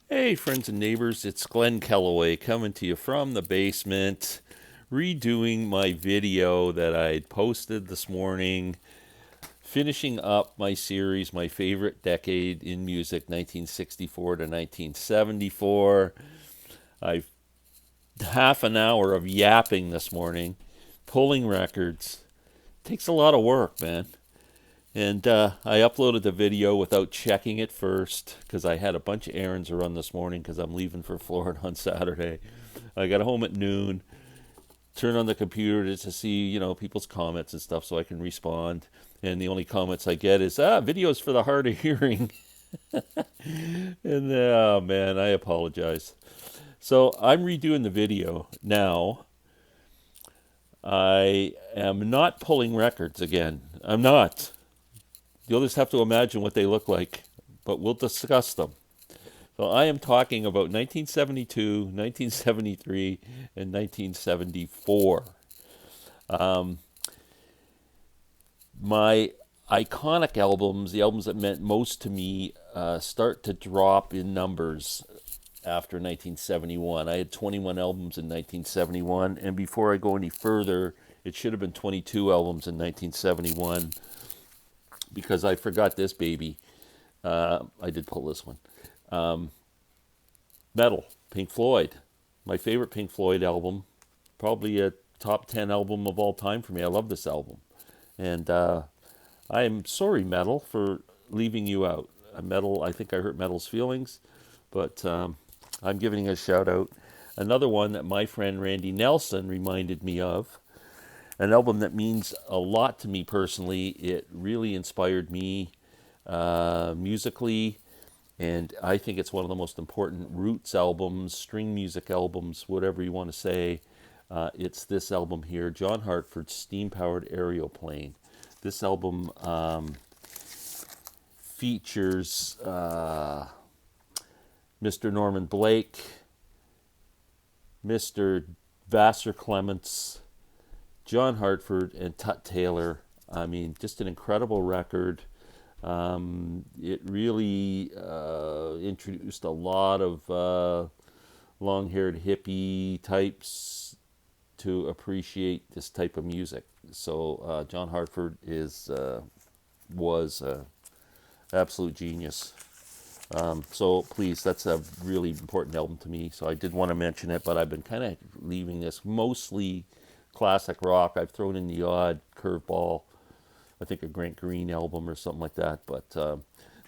Hey, friends and neighbors, it's Glenn Kellaway coming to you from the basement, redoing my video that I posted this morning, finishing up my series, My Favorite Decade in Music, 1964 to 1974. I've half an hour of yapping this morning, pulling records. Takes a lot of work, man. And I uploaded the video without checking it first because I had a bunch of errands to run this morning because I'm leaving for Florida on Saturday. I got home at noon, turned on the computer to see, people's comments and stuff so I can respond. And the only comments I get is, videos for the hard of hearing. And oh man, I apologize. So I'm redoing the video now. I am not pulling records again. I'm not. You'll just have to imagine what they look like, but we'll discuss them. So I am talking about 1972, 1973, and 1974. My iconic albums, the albums that meant most to me, start to drop in numbers after 1971. I had 21 albums in 1971, and before I go any further, it should have been 22 albums in 1971 because I forgot this baby. I did pull this one. Metal, Pink Floyd. My favorite Pink Floyd album. Probably a top 10 album of all time for me. I love this album. And I am sorry, Metal, for leaving you out. Metal, I think I hurt Metal's feelings, but I'm giving a shout out. Another one that my friend Randy Nelson reminded me of, an album that means a lot to me personally. It really inspired me musically, and I think it's one of the most important roots albums, string music albums, whatever you want to say. It's this album here, John Hartford's Steam Powered Aeroplane. This album features Mr. Norman Blake, Mr. Vassar Clements, John Hartford, and Tut Taylor. I mean, just an incredible record. It really introduced a lot of long-haired hippie types to appreciate this type of music. So John Hartford was absolute genius. So please, that's a really important album to me. So I did want to mention it, but I've been kind of leaving this mostly classic rock. I've thrown in the odd curveball, I think a Grant Green album or something like that. But so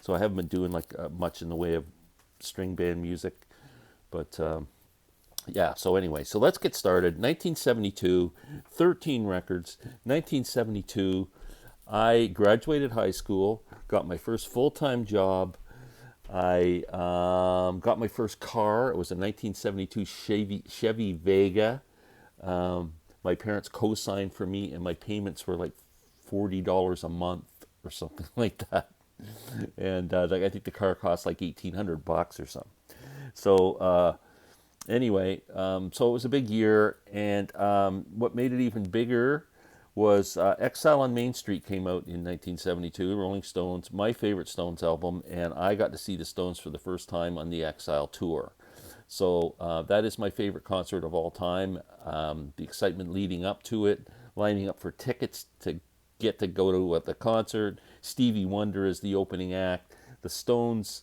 I haven't been doing like much in the way of string band music. But yeah, so anyway, so let's get started. 1972, 13 records. 1972, I graduated high school, got my first full-time job. I got my first car. It was a 1972 Chevy Vega. My parents co-signed for me, and my payments were like $40 a month or something like that. And I think the car cost like $1,800 or something. So anyway, so it was a big year, and what made it even bigger was Exile on Main Street came out in 1972, Rolling Stones, my favorite Stones album, and I got to see the Stones for the first time on the Exile tour. So that is my favorite concert of all time. The excitement leading up to it, lining up for tickets to get to go to the concert. Stevie Wonder is the opening act. The Stones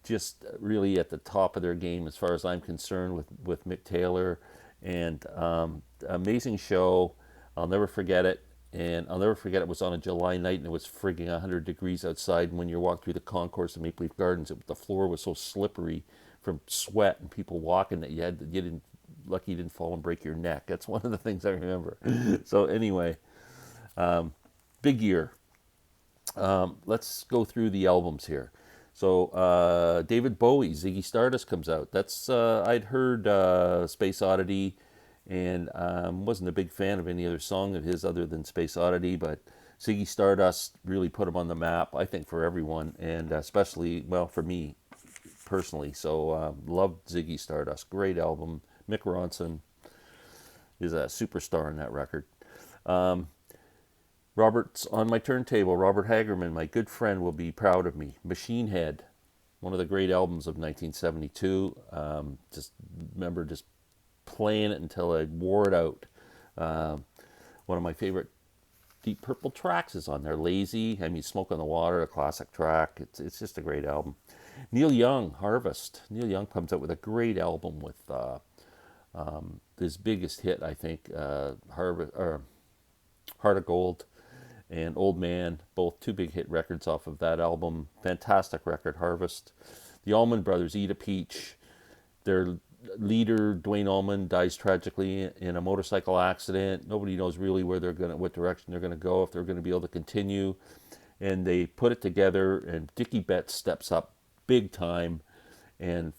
just really at the top of their game as far as I'm concerned with Mick Taylor. And amazing show. I'll never forget it. And I'll never forget it was on a July night and it was frigging 100 degrees outside. And when you walked through the concourse of Maple Leaf Gardens, the floor was so slippery from sweat and people walking that you didn't, lucky you didn't fall and break your neck. That's one of the things I remember. So anyway, big year. Let's go through the albums here. So David Bowie, Ziggy Stardust comes out. That's I'd heard Space Oddity, and wasn't a big fan of any other song of his other than Space Oddity. But Ziggy Stardust really put him on the map, I think, for everyone, and especially well for me personally. So loved Ziggy Stardust. Great album. Mick Ronson is a superstar in that record. Robert's on my turntable. Robert Hagerman, my good friend, will be proud of me. Machine Head, one of the great albums of 1972. Just remember just playing it until I wore it out. One of my favorite Deep Purple tracks is on there. Lazy, I mean, Smoke on the Water, a classic track. It's just a great album. Neil Young, Harvest. Neil Young comes out with a great album with his biggest hit, I think, Heart of Gold and Old Man, both two big hit records off of that album. Fantastic record, Harvest. The Allman Brothers, Eat a Peach. Their leader, Dwayne Allman, dies tragically in a motorcycle accident. Nobody knows really what direction they're gonna go, if they're gonna be able to continue. And they put it together, and Dickie Betts steps up big time and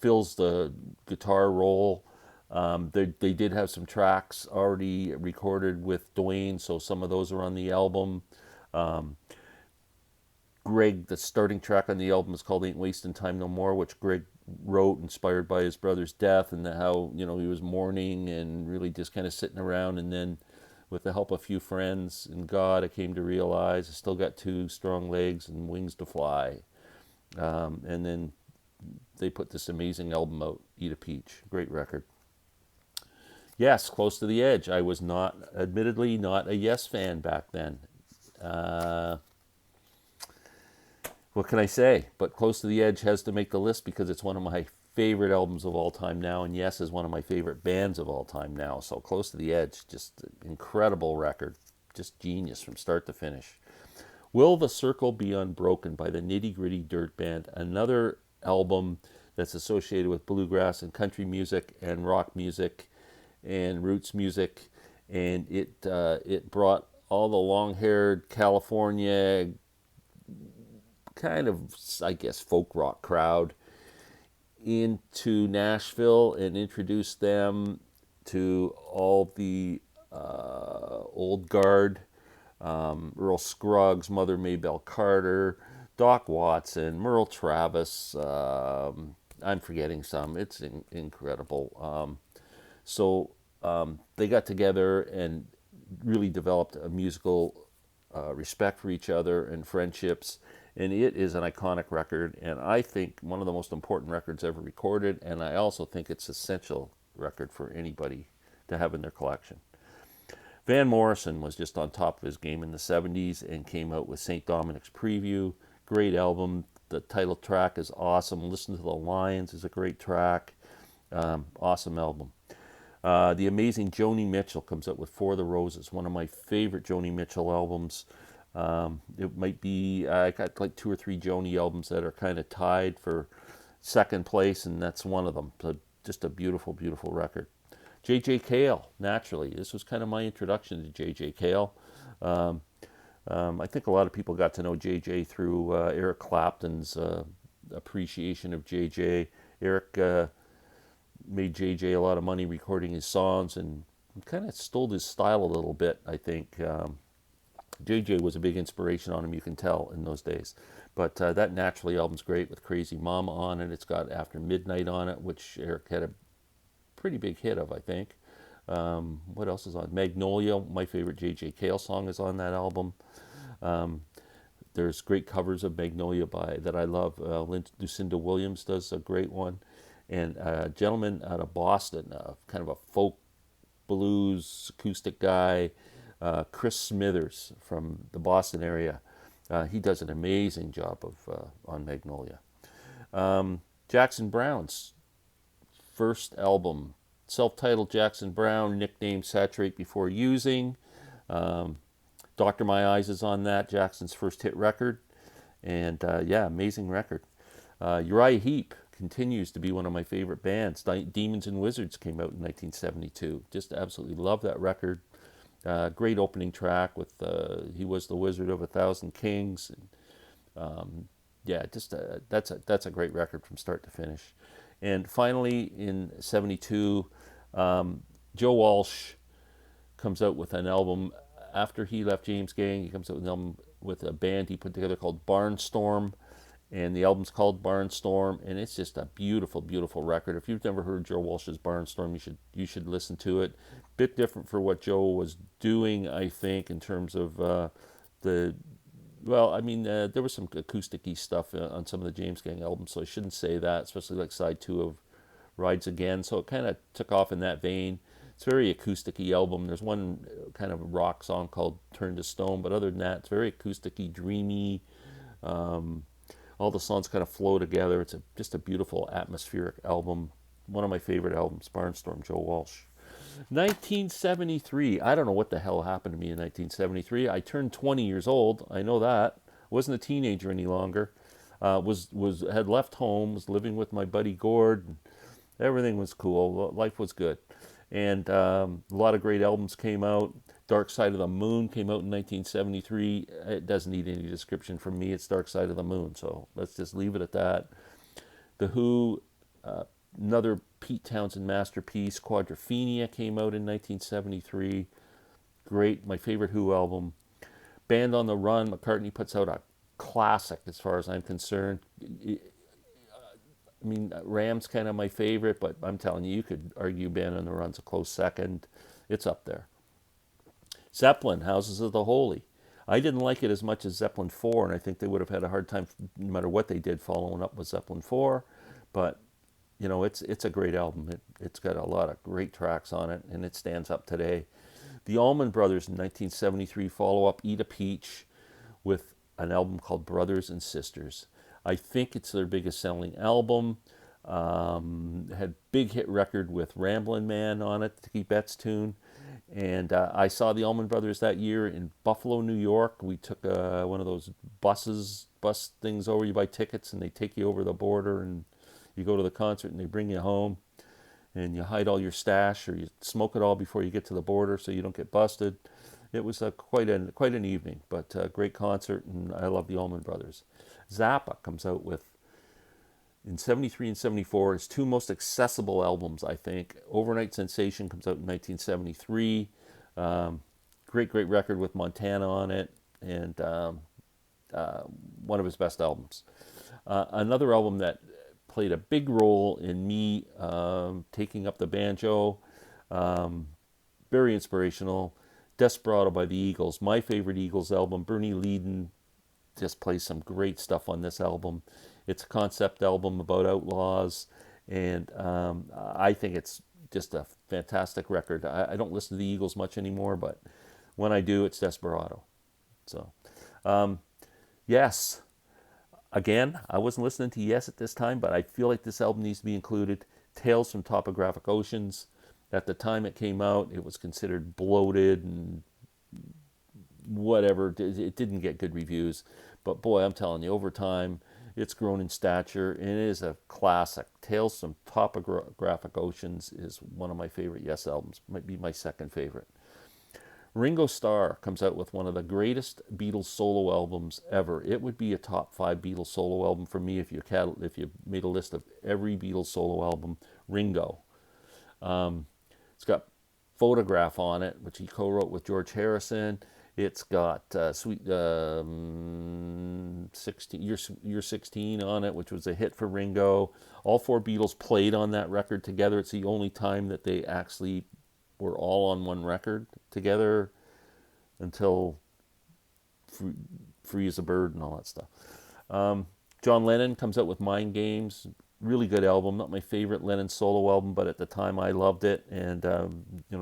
fills the guitar role. They did have some tracks already recorded with Dwayne, so some of those are on the album. Greg, the starting track on the album is called Ain't Wasting Time No More, which Greg wrote inspired by his brother's death, and how, he was mourning and really just kind of sitting around. And then with the help of a few friends and God, I came to realize I still got two strong legs and wings to fly. And then they put this amazing album out, Eat a Peach. Great record. Yes, Close to the Edge. I was admittedly not a Yes fan back then. What can I say? But Close to the Edge has to make the list because it's one of my favorite albums of all time now, and Yes is one of my favorite bands of all time now. So Close to the Edge, just incredible record. Just genius from start to finish. Will the Circle Be Unbroken by the Nitty Gritty Dirt Band, another album that's associated with bluegrass and country music and rock music and roots music, and it brought all the long-haired California kind of, I guess, folk rock crowd into Nashville and introduced them to all the old guard, Earl Scruggs, Mother Maybelle Carter, Doc Watson, Merle Travis. I'm forgetting some. It's incredible. So they got together and really developed a musical respect for each other and friendships. And it is an iconic record, and I think one of the most important records ever recorded, and I also think it's an essential record for anybody to have in their collection. Van Morrison was just on top of his game in the 70s and came out with St. Dominic's Preview. Great album. The title track is awesome. Listen to the Lions is a great track. Awesome album. The amazing Joni Mitchell comes out with For the Roses, one of my favorite Joni Mitchell albums. It might be, I got like 2 or 3 Joni albums that are kind of tied for second place, and that's one of them. So just a beautiful, beautiful record. J.J. Cale, naturally. This was kind of my introduction to J.J. Cale. I think a lot of people got to know J.J. through Eric Clapton's appreciation of J.J. Eric made J.J. a lot of money recording his songs and kind of stole his style a little bit, I think. J.J. was a big inspiration on him, you can tell, in those days. But that Naturally album's great with Crazy Mama on it. It's got After Midnight on it, which Eric had a pretty big hit of, I think. What else is on? Magnolia, my favorite J.J. Cale song, is on that album. There's great covers of Magnolia that I love. Lucinda Williams does a great one. And a gentleman out of Boston, kind of a folk blues acoustic guy, Chris Smithers from the Boston area. He does an amazing job on Magnolia. Jackson Browne's first album, self-titled Jackson Browne, nicknamed Saturate Before Using. Dr. My Eyes is on that, Jackson's first hit record. And amazing record. Uriah Heep continues to be one of my favorite bands. Demons and Wizards came out in 1972. Just absolutely love that record. Great opening track with He Was the Wizard of 1,000 Kings. And, that's a great record from start to finish. And finally, in 72, Joe Walsh comes out with an album. After he left James Gang, he comes out with an album with a band he put together called Barnstorm. And the album's called Barnstorm, and it's just a beautiful, beautiful record. If you've never heard Joe Walsh's Barnstorm, you should listen to it. Bit different for what Joe was doing, I think, in terms of the Well, I mean, there was some acoustic-y stuff on some of the James Gang albums, so I shouldn't say that, especially like side two of Rides Again. So it kind of took off in that vein. It's a very acoustic-y album. There's one kind of rock song called Turn to Stone, but other than that, it's very acoustic-y, dreamy. Um, all the songs kind of flow together. It's just a beautiful atmospheric album. One of my favorite albums, Barnstorm Joe Walsh. 1973. I don't know what the hell happened to me in 1973. I turned 20 years old. I know that. Wasn't a teenager any longer. Was had left home. Was living with my buddy Gord. Everything was cool. Life was good, and a lot of great albums came out. Dark Side of the Moon came out in 1973. It doesn't need any description from me. It's Dark Side of the Moon. So let's just leave it at that. The Who, another Pete Townsend masterpiece, Quadrophenia, came out in 1973. Great, my favorite Who album. Band on the Run, McCartney puts out a classic as far as I'm concerned. I mean, Ram's kind of my favorite, but I'm telling you, you could argue Band on the Run's a close second. It's up there. Zeppelin, Houses of the Holy. I didn't like it as much as Zeppelin 4, and I think they would have had a hard time, no matter what they did, following up with Zeppelin 4. But, you know, it's a great album. It's got a lot of great tracks on it, and it stands up today. The Allman Brothers in 1973 follow up Eat a Peach with an album called Brothers and Sisters. I think it's their biggest selling album. Had big hit record with Ramblin' Man on it, Dickie Betts tune. And I saw the Allman Brothers that year in Buffalo, New York. We took one of those bus things over. You buy tickets and they take you over the border and you go to the concert and they bring you home. And you hide all your stash or you smoke it all before you get to the border so you don't get busted. It was quite an evening, but a great concert, and I love the Allman Brothers. Zappa comes out with, in 73 and 74, his two most accessible albums, I think. Overnight Sensation comes out in 1973. Great record with Montana on it, and one of his best albums. Another album that played a big role in me taking up the banjo, very inspirational, Desperado by the Eagles, my favorite Eagles album. Bernie Leadon just plays some great stuff on this album. It's a concept album about outlaws, and I think it's just a fantastic record. I don't listen to the Eagles much anymore, but when I do, it's Desperado. So, Yes. Again, I wasn't listening to Yes at this time, but I feel like this album needs to be included. Tales from Topographic Oceans. At the time it came out, it was considered bloated and whatever. It didn't get good reviews. But boy, I'm telling you, over time, it's grown in stature, and it is a classic. Tales from Topographic Oceans is one of my favorite Yes albums. Might be my second favorite. Ringo Starr comes out with one of the greatest Beatles solo albums ever. It would be a top 5 Beatles solo album for me if you made a list of every Beatles solo album. Ringo. It's got Photograph on it, which he co-wrote with George Harrison. It's got Sweet 16, Year 16 on it, which was a hit for Ringo. All 4 Beatles played on that record together. It's the only time that they actually were all on one record together until Free as a Bird and all that stuff. John Lennon comes out with Mind Games. Really good album. Not my favorite Lennon solo album, but at the time I loved it. And,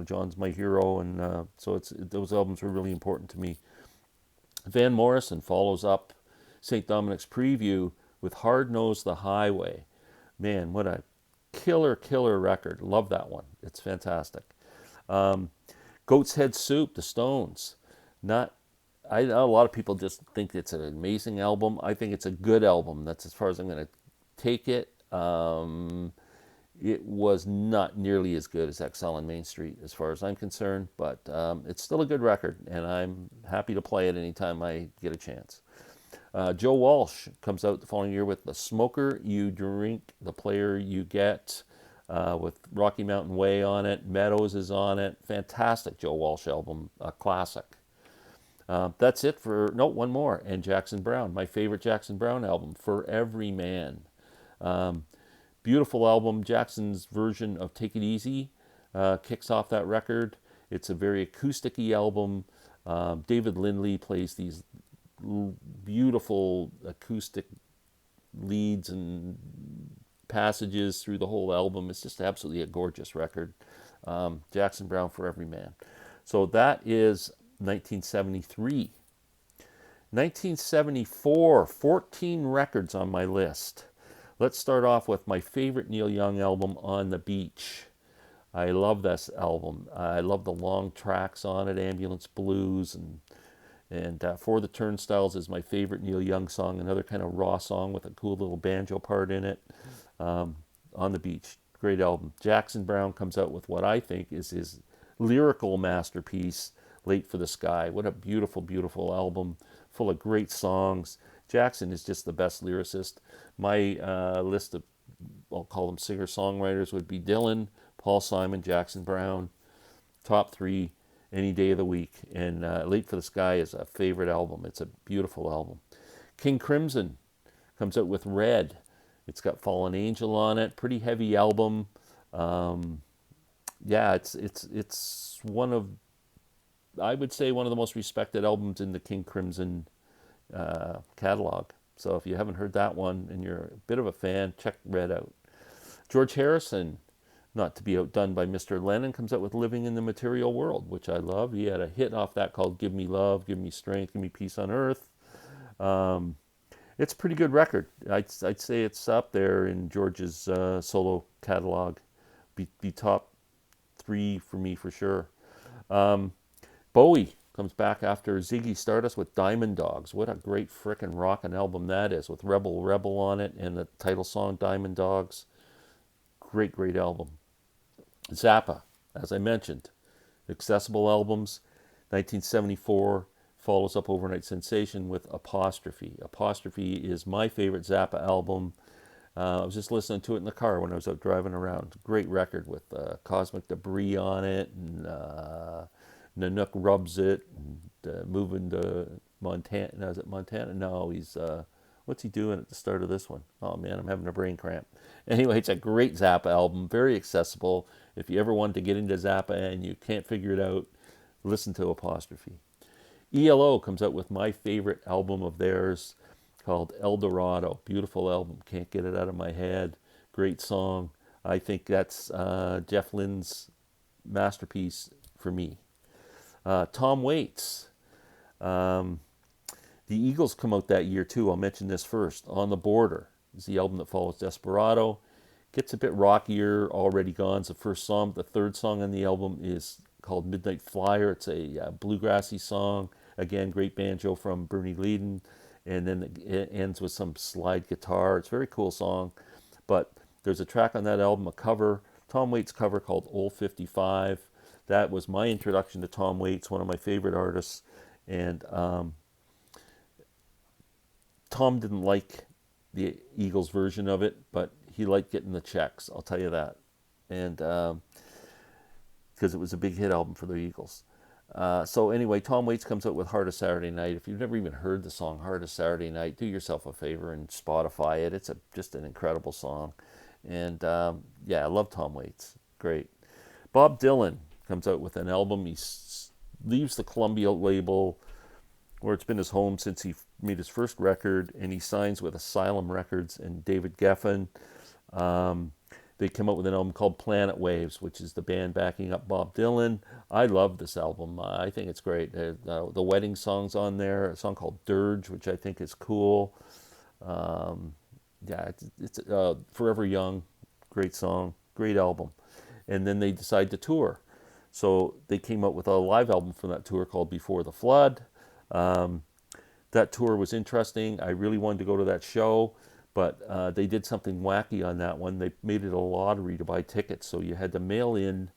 John's my hero. And so those albums were really important to me. Van Morrison follows up St. Dominic's Preview with Hard Nosed the Highway. Man, what a killer record. Love that one. It's fantastic. Goat's Head Soup, The Stones. A lot of people just think it's an amazing album. I think it's a good album. That's as far as I'm going to take it. It was not nearly as good as Exile on Main Street as far as I'm concerned, but it's still a good record, and I'm happy to play it anytime I get a chance. Joe Walsh comes out the following year with The Smoker You Drink, The Player You Get, with Rocky Mountain Way on it. Meadows is on it. Fantastic Joe Walsh album, a classic. That's it for, one more. And Jackson Browne, my favorite Jackson Browne album, For Every Man. Beautiful album. Jackson's version of Take It Easy kicks off that record. It's a very acoustic-y album. David Lindley plays these beautiful acoustic leads and passages through the whole album. It's just absolutely a gorgeous record. Jackson Browne for Every Man. So that is 1973. 1974, 14 records on my list. Let's start off with my favorite Neil Young album, On the Beach. I love this album. I love the long tracks on it, Ambulance Blues, and For the Turnstiles is my favorite Neil Young song, another kind of raw song with a cool little banjo part in it. On the Beach, great album. Jackson Browne comes out with what I think is his lyrical masterpiece, Late for the Sky. What a beautiful, beautiful album, full of great songs. Jackson is just the best lyricist. My list of, I'll call them singer-songwriters, would be Dylan, Paul Simon, Jackson Browne. Top three any day of the week. And Late for the Sky is a favorite album. It's a beautiful album. King Crimson comes out with Red. It's got Fallen Angel on it. Pretty heavy album. Yeah, it's one of, I would say, one of the most respected albums in the King Crimson catalog. So if you haven't heard that one and you're a bit of a fan, check Red out. George Harrison, not to be outdone by Mr. Lennon, comes out with Living in the Material World, which I love. He had a hit off that called Give Me Love, Give Me Strength, Give Me Peace on Earth. It's a pretty good record. I'd say it's up there in George's solo catalog. Be top three for me for sure. Bowie comes back after Ziggy Stardust with Diamond Dogs. What a great frickin' rockin' album that is, with Rebel Rebel on it and the title song Diamond Dogs. Great, great album. Zappa, as I mentioned, accessible albums. 1974 follows up Overnight Sensation with Apostrophe. Apostrophe is my favorite Zappa album. I was just listening to it in the car when I was out driving around. Great record with Cosmic Debris on it, and Nanook Rubs It, and moving to Montana. No, is it Montana? No, he's what's he doing at the start of this one? Oh man, I'm having a brain cramp. Anyway, it's a great Zappa album, very accessible. If you ever wanted to get into Zappa and you can't figure it out, listen to Apostrophe. ELO comes out with my favorite album of theirs called El Dorado. Beautiful album, can't get it out of my head. Great song. I think that's Jeff Lynne's masterpiece for me. Tom Waits. The Eagles come out that year too. I'll mention this first. On the Border is the album that follows Desperado. Gets a bit rockier. Already Gone's the first song. The third song on the album is called Midnight Flyer. It's a bluegrassy song. Again, great banjo from Bernie Leadon. And then it ends with some slide guitar. It's a very cool song. But there's a track on that album, a cover, Tom Waits cover called Old 55. That was my introduction to Tom Waits, one of my favorite artists. And Tom didn't like the Eagles version of it, but he liked getting the checks, I'll tell you that. And because it was a big hit album for the Eagles. So anyway, Tom Waits comes out with Heart of Saturday Night. If you've never even heard the song Heart of Saturday Night, do yourself a favor and Spotify it. It's just an incredible song. And yeah, I love Tom Waits. Great. Bob Dylan comes out with an album. He leaves the Columbia label, where it's been his home since he made his first record, and he signs with Asylum Records and David Geffen. They come up with an album called Planet Waves, which is the band backing up Bob Dylan. I love this album. I think it's great. The wedding song's on there, a song called Dirge, which I think is cool. Yeah, it's Forever Young, great song, great album. And then they decide to tour. So they came out with a live album from that tour called Before the Flood. That tour was interesting. I really wanted to go to that show. But they did something wacky on that one. They made it a lottery to buy tickets. So you had to mail in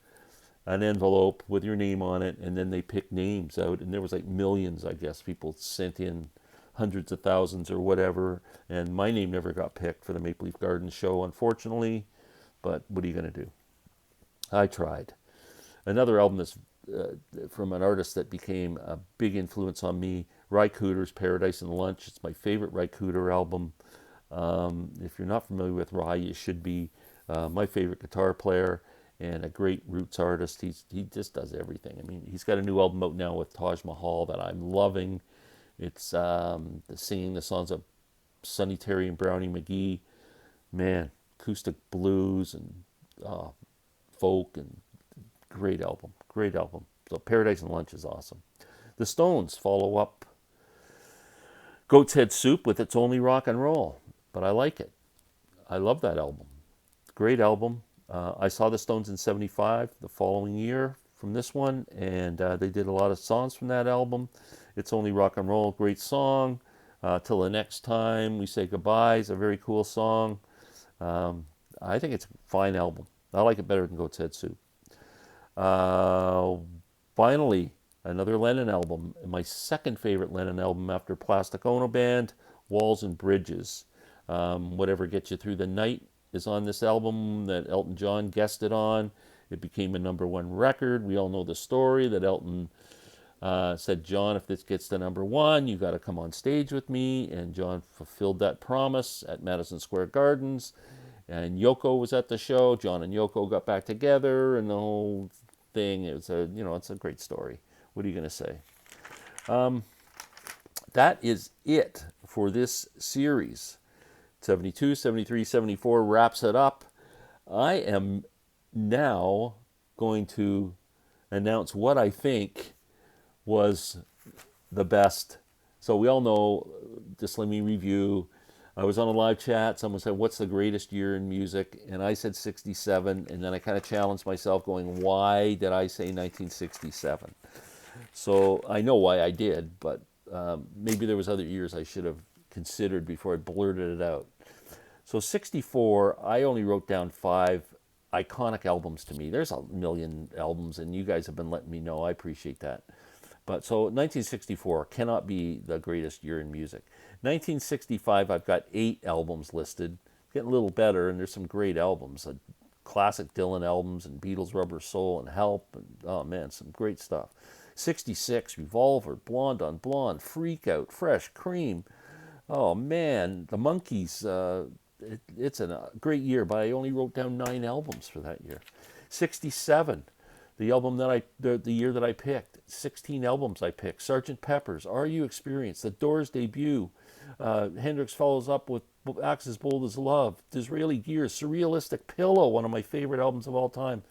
an envelope with your name on it, and then they picked names out. And there was like millions, I guess. People sent in hundreds of thousands or whatever. And my name never got picked for the Maple Leaf Gardens show, unfortunately. But what are you going to do? I tried. Another album that's from an artist that became a big influence on me, Ry Cooder's Paradise and Lunch. It's my favorite Ry Cooder album. If you're not familiar with Ry, you should be. My favorite guitar player and a great roots artist. He just does everything. I mean, he's got a new album out now with Taj Mahal that I'm loving. It's singing the songs of Sonny Terry and Brownie McGee. Man, acoustic blues and uh, folk, and great album. Great album. So Paradise and Lunch is awesome. The Stones follow up Goat's Head Soup with It's Only Rock and Roll, but I like it. I love that album. Great album. I saw the Stones in '75, the following year from this one, and they did a lot of songs from that album. It's Only Rock and Roll, great song. Till the Next Time We Say Goodbye is a very cool song. I think it's a fine album. I like it better than Goat's Head Soup. Uh, Finally, another Lennon album. My second favorite Lennon album after Plastic Ono Band, Walls and Bridges. Whatever Gets You Through the Night is on this album that Elton John guested on. It became a #1 record. We all know the story that Elton said, John, if this gets to #1, you got to come on stage with me. And John fulfilled that promise at Madison Square Gardens. And Yoko was at the show. John and Yoko got back together, and the whole thing. It's a great story. What are you going to say? That is it for this series. 72, 73, 74 wraps it up. I am now going to announce what I think was the best. So we all know, just let me review. I was on a live chat. Someone said, what's the greatest year in music? And I said 67. And then I kind of challenged myself going, why did I say 1967? So I know why I did, but maybe there was other years I should have considered before I blurted it out. So 64, I only wrote down 5 iconic albums to me. There's a million albums, and you guys have been letting me know. I appreciate that. But so 1964 cannot be the greatest year in music. 1965, I've got 8 albums listed. Getting a little better, and there's some great albums. Classic Dylan albums and Beatles Rubber Soul and Help. And, oh man, some great stuff. 66, Revolver, Blonde on Blonde, Freak Out, Fresh Cream. Oh man, the Monkees. It's a great year, but I only wrote down 9 albums for that year. 67, the album that the year that I picked. 16 albums I picked. Sgt. Pepper's, Are You Experienced, The Doors debut. Hendrix follows up with Acts as Bold as Love. Disraeli Gears, Surrealistic Pillow, one of my favorite albums of all time.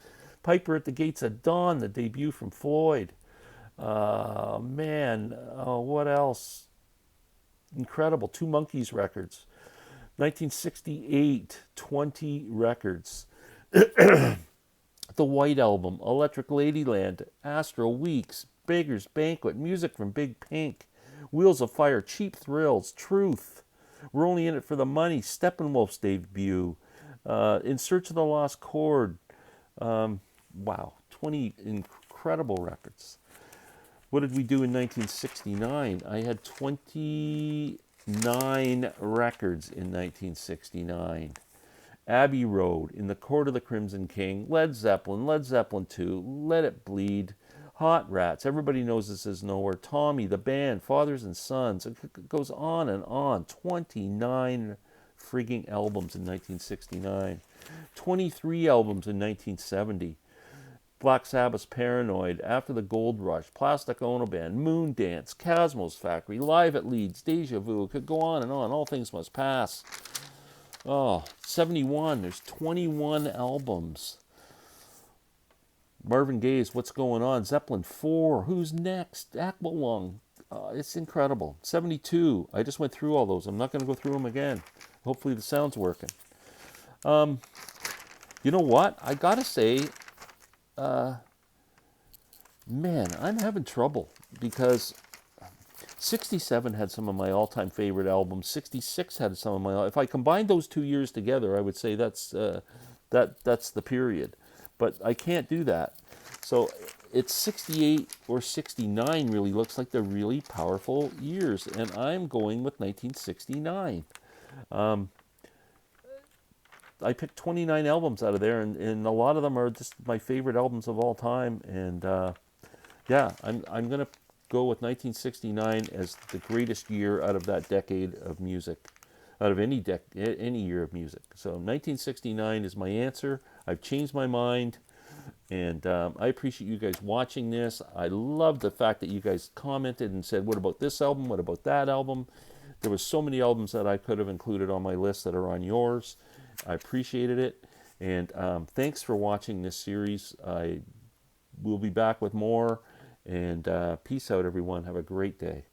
Piper at the Gates of Dawn, the debut from Floyd. What else? Incredible. 2 Monkees records. 1968, 20 records. The White Album, Electric Ladyland, Astro Weeks, Beggar's Banquet, music from Big Pink, Wheels of Fire, Cheap Thrills, Truth, We're Only in It for the Money, Steppenwolf's debut, In Search of the Lost Chord. Wow, 20 incredible records. What did we do in 1969? I had 29 records in 1969. Abbey Road, In the Court of the Crimson King, Led Zeppelin 2, Let It Bleed, Hot Rats, Everybody Knows This Is Nowhere, Tommy, The Band, Fathers and Sons. It goes on and on. 29 frigging albums in 1969. 23 albums in 1970. Black Sabbath's Paranoid, After the Gold Rush, Plastic Ono Band, Moondance, Cosmos Factory, Live at Leeds, Deja Vu. It could go on and on. All Things Must Pass. Oh, 71. There's 21 albums. Marvin Gaye's What's Going On, Zeppelin 4, Who's Next, Aqualung. It's incredible. 72. I just went through all those. I'm not going to go through them again. Hopefully the sound's working. You know what? I got to say, man, I'm having trouble because 67 had some of my all-time favorite albums. 66 had some of my... If I combined those 2 years together, I would say that's the period. But I can't do that. So it's 68 or 69 really looks like the really powerful years. And I'm going with 1969. I picked 29 albums out of there, and a lot of them are just my favorite albums of all time. And I'm going to go with 1969 as the greatest year out of that decade of music, out of any year of music. So 1969 is my answer. I've changed my mind. And I appreciate you guys watching this. I love the fact that you guys commented and said, what about this album? What about that album? There was so many albums that I could have included on my list that are on yours. I appreciated it. And thanks for watching this series. I will be back with more. And peace out, everyone. Have a great day.